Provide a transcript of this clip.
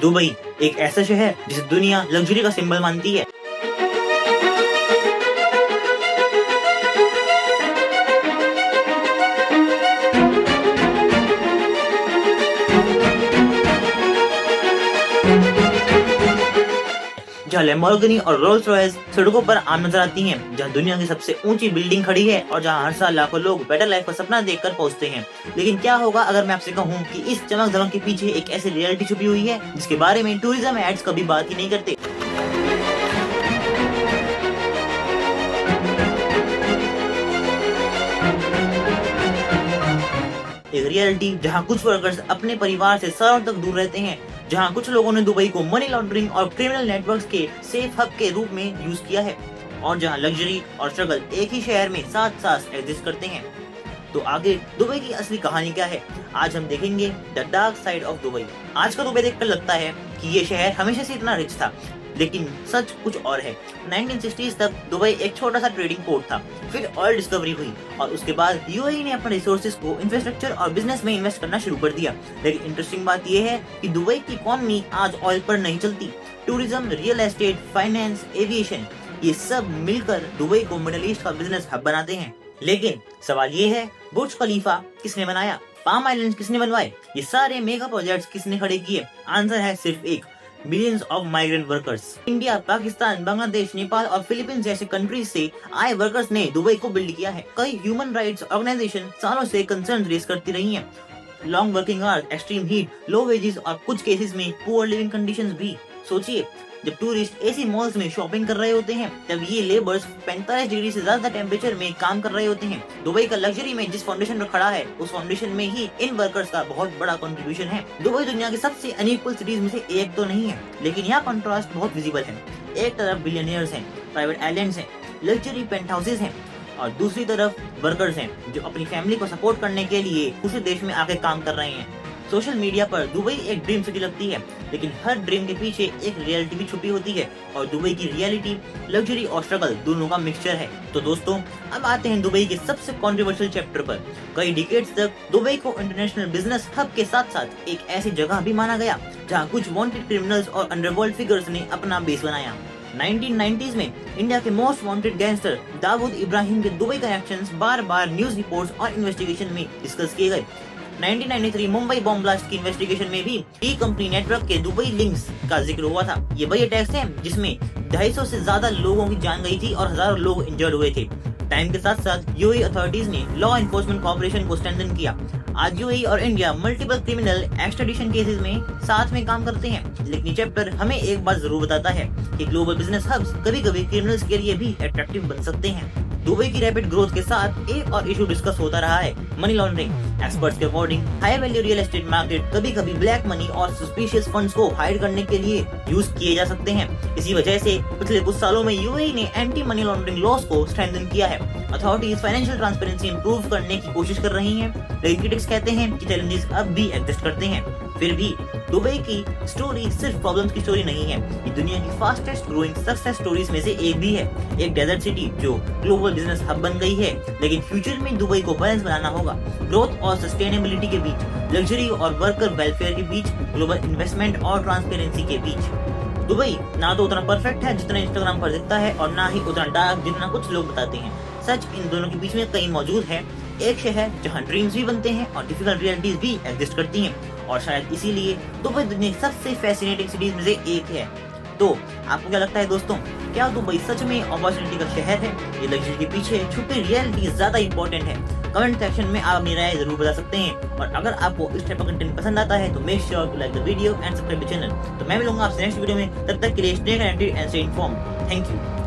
Dubai एक ऐसा शहर जिसे दुनिया लग्जरी का सिंबल मानती है। जहाँ लैम्बोर्गिनी और रोल्स रॉयस सड़कों पर आम नजर आती हैं, जहाँ दुनिया की सबसे ऊंची बिल्डिंग खड़ी है और जहाँ हर साल लाखों लोग बेटर लाइफ का सपना देखकर पहुंचते हैं। लेकिन क्या होगा अगर मैं आपसे कहूँ कि इस चमक धमक के पीछे एक ऐसी रियलिटी छुपी हुई है जिसके बारे में टूरिज्म एड्स कभी बात ही नहीं करते। एक रियलिटी जहाँ कुछ वर्कर्स अपने परिवार से सालों तक दूर रहते हैं, जहाँ कुछ लोगों ने दुबई को मनी लॉन्ड्रिंग और क्रिमिनल नेटवर्क्स के सेफ हब के रूप में यूज किया है, और जहाँ लग्जरी और स्ट्रगल एक ही शहर में साथ साथ एग्जिस्ट करते हैं। तो आगे दुबई की असली कहानी क्या है, आज हम देखेंगे the dark side of Dubai. आज का दुबई देखकर लगता है कि ये शहर हमेशा से इतना रिच था, लेकिन सच कुछ और है। 1960s तक दुबई एक छोटा सा ट्रेडिंग पोर्ट था, फिर ऑयल डिस्कवरी हुई और उसके बाद यूएई ने अपने रिसोर्सेज को इंफ्रास्ट्रक्चर और बिजनेस में इन्वेस्ट करना शुरू कर दिया। लेकिन इंटरेस्टिंग बात यह है कि दुबई की इकोनॉमी आज ऑयल पर नहीं चलती। Tourism, real estate, finance, aviation, ये सब मिलकर दुबई को मिडिल ईस्ट का बिजनेस हब बनाते हैं। लेकिन सवाल ये है, बुर्ज खलीफा किसने बनाया, पाम आइलैंड किसने बनवाए, ये सारे मेगा प्रोजेक्ट्स किसने खड़े किए? आंसर है सिर्फ एक, billions of migrant workers. India, Pakistan, Bangladesh, Nepal और फिलीपींस जैसे कंट्रीज से आए वर्कर्स ने दुबई को बिल्ड किया है। कई ह्यूमन राइट्स ऑर्गेनाइजेशन सालों से कंसर्न रेज करती रही हैं। Long working hours, extreme heat, low wages और कुछ केसेस में पुअर लिविंग कंडीशंस भी। सोचिए, जब टूरिस्ट एसी मॉल्स में शॉपिंग कर रहे होते हैं, तब ये लेबर्स 45 डिग्री से ज्यादा टेम्परेचर में काम कर रहे होते हैं। दुबई का लग्जरी में जिस फाउंडेशन पर खड़ा है, उस फाउंडेशन में ही इन वर्कर्स का बहुत बड़ा कंट्रीब्यूशन है। दुबई दुनिया की सबसे अनइक्वल सिटीज में से एक तो नहीं है, लेकिन यहाँ कंट्रास्ट बहुत विजिबल है। एक तरफ बिलियनियर्स हैं, प्राइवेट आइलैंड्स हैं, लग्जरी पेंट हाउसेज हैं, और दूसरी तरफ वर्कर्स हैं जो अपनी फैमिली को सपोर्ट करने के लिए दूसरे देश में आके काम कर रहे हैं। सोशल मीडिया पर दुबई एक ड्रीम सिटी लगती है, लेकिन हर ड्रीम के पीछे एक रियलिटी भी छुपी होती है, और दुबई की रियलिटी लग्जरी और स्ट्रगल दोनों का मिक्सचर है। तो दोस्तों, अब आते हैं दुबई के सबसे कंट्रोवर्शियल चैप्टर पर। कई डिकेड्स तक दुबई को इंटरनेशनल बिजनेस हब के साथ साथ एक ऐसी जगह भी माना गया जहां कुछ वांटेड क्रिमिनल्स और अंडरवर्ल्ड फिगर्स ने अपना बेस बनाया। 1990s में इंडिया के most wanted gangster Dawood Ibrahim के दुबई कनेक्शंस बार बार न्यूज रिपोर्ट्स और इन्वेस्टिगेशन में डिस्कस किए गए। 1993 मुंबई बॉम्ब ब्लास्ट की इन्वेस्टिगेशन में भी ई कंपनी नेटवर्क के दुबई लिंक्स का जिक्र हुआ था। ये वही अटैक्स हैं जिसमें 250 से ज्यादा लोगों की जान गई थी और हजारों लोग इंजर्ड हुए थे। टाइम के साथ साथ यूएई अथॉरिटीज ने लॉ एनफोर्समेंट कोऑपरेशन को स्ट्रेंथन किया। आज यूएई और India multiple criminal extradition cases में साथ में काम करते हैं। लेकिन ये चैप्टर हमें एक बात जरूर बताता है कि ग्लोबल बिजनेस हब्स कभी-कभी क्रिमिनल्स के लिए भी अट्रैक्टिव बन सकते हैं। दुबई की रैपिड ग्रोथ के साथ एक और इशू डिस्कस होता रहा है, मनी लॉन्ड्रिंग। एक्सपर्ट्स के according high value real estate market कभी-कभी ब्लैक मनी और सस्पिशियस फंड्स को हाइड करने के लिए यूज किए जा सकते हैं। इसी वजह से पिछले कुछ सालों में यूएई ने एंटी मनी लॉन्ड्रिंग लॉस को स्ट्रेंथन किया है। अथॉरिटीज फाइनेंशियल ट्रांसपेरेंसी इंप्रूव करने की कोशिश कर रही हैं, लेकिन क्रिटिक्स कहते हैं कि चैलेंजेस अब भी एग्जिस्ट करते हैं। फिर भी दुबई की स्टोरी सिर्फ प्रॉब्लम्स की स्टोरी नहीं है, ये दुनिया की फास्टेस्ट ग्रोइंग सक्सेस स्टोरीज में से एक भी है। एक डेजर्ट सिटी जो ग्लोबल बिजनेस हब बन गई है, लेकिन फ्यूचर में दुबई को बैलेंस बनाना होगा, ग्रोथ और सस्टेनेबिलिटी के बीच, लग्जरी और वर्कर वेलफेयर के बीच, ग्लोबल इन्वेस्टमेंट और ट्रांसपेरेंसी के बीच। दुबई ना तो उतना परफेक्ट है जितना इंस्टाग्राम पर दिखता है, और ना ही उतना डार्क जितना कुछ लोग बताते हैं। सच इन दोनों के बीच में कहीं मौजूद है, एक शहर जहां ड्रीम्स भी बनते हैं और डिफिकल्ट रियलिटीज भी एग्जिस्ट करती हैं, और शायद इसीलिए दुबई दुनिया की सबसे फैसिनेटिंग सिटीज में से एक है। तो आपको क्या लगता है दोस्तों, क्या दुबई सच में अपॉर्चुनिटी का शहर है, ये लग्जरी के पीछे छुपी रियलिटी ज्यादा इंपॉर्टेंट है? कमेंट सेक्शन में आप अपनी राय जरूर बता सकते हैं, और अगर आपको इस टाइप का कंटेंट पसंद आता है तो make sure to like the video and subscribe the channel. तो मैं मिलूंगा आपसे नेक्स्ट वीडियो में, तब तक के लिए stay connected and stay informed. Thank you.